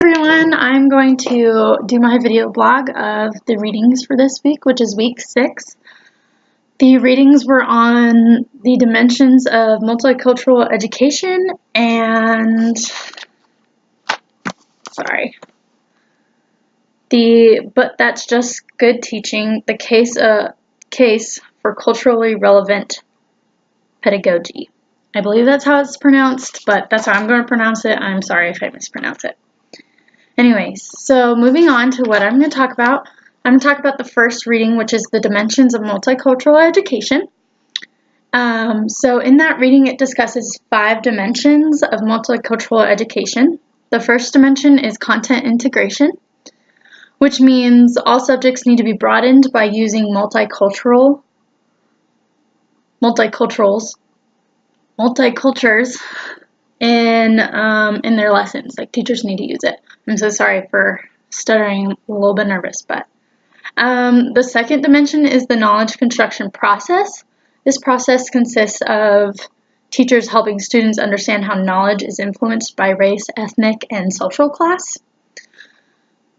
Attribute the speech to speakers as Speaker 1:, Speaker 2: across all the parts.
Speaker 1: Everyone, I'm going to do my video blog of the readings for this week, which is week 6. The readings were on the dimensions of multicultural education and but that's just good teaching, the case for culturally relevant pedagogy. I believe that's how it's pronounced, but that's how I'm going to pronounce it. I'm sorry if I mispronounce it. Anyways, so moving on to what I'm going to talk about. I'm going to talk about the first reading, which is the dimensions of multicultural education. So in that reading, it discusses 5 dimensions of multicultural education. The first dimension is content integration, which means all subjects need to be broadened by using multicultures in their lessons. Like, teachers need to use it. I'm so sorry for stuttering, a little bit nervous, but the second dimension is the knowledge construction process. This process consists of teachers helping students understand how knowledge is influenced by race, ethnic, and social class.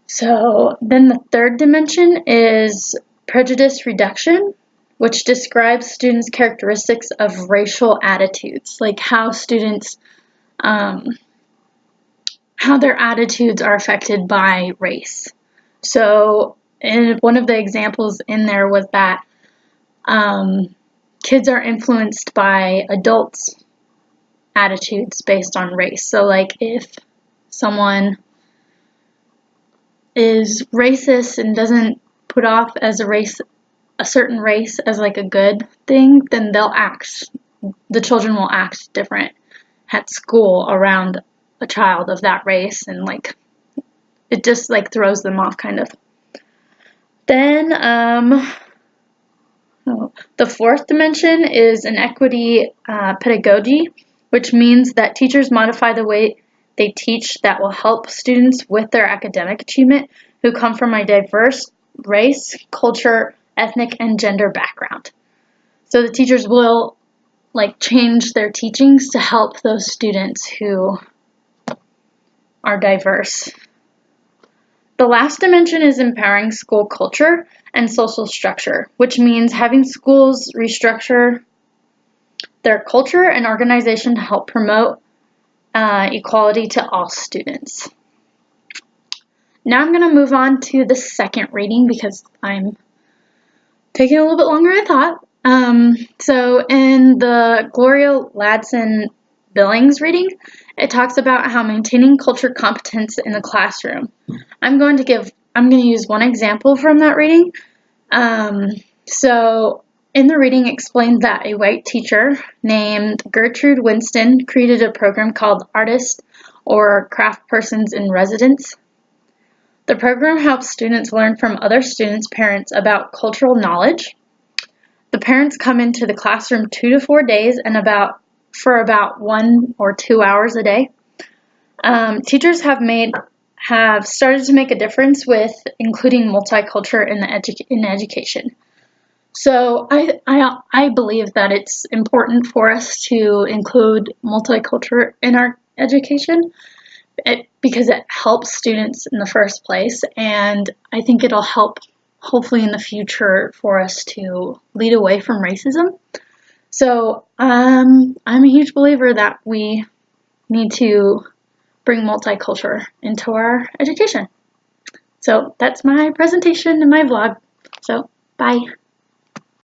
Speaker 1: So then the third dimension is prejudice reduction, which describes students' characteristics of racial attitudes, like how students how their attitudes are affected by race. So one of the examples in there was that kids are influenced by adults' attitudes based on race. So like if someone is racist and doesn't put off as a certain race as like a good thing, then the children will act different at school around a child of that race, and like it just like throws them off kind of. Then the fourth dimension is inequity pedagogy, which means that teachers modify the way they teach that will help students with their academic achievement who come from a diverse race, culture, ethnic, and gender background. So the teachers will like change their teachings to help those students who are diverse. The last dimension is empowering school culture and social structure, which means having schools restructure their culture and organization to help promote equality to all students. Now I'm going to move on to the second reading because I'm taking a little bit longer than I thought. So in the Gloria Ladson Billings reading, it talks about how maintaining culture competence in the classroom. I'm going to use one example from that reading. So in the reading, it explained that a white teacher named Gertrude Winston created a program called Artists or Craft Persons in Residence. The program helps students learn from other students' parents about cultural knowledge. The parents come into the classroom 2 to 4 days and for about 1 or 2 hours a day. Teachers have started to make a difference with including multicultural in education. So I believe that it's important for us to include multicultural in our education because it helps students in the first place, and I think it'll help hopefully in the future for us to lead away from racism. So I'm a huge believer that we need to bring multicultural into our education. So that's my presentation and my vlog. So bye.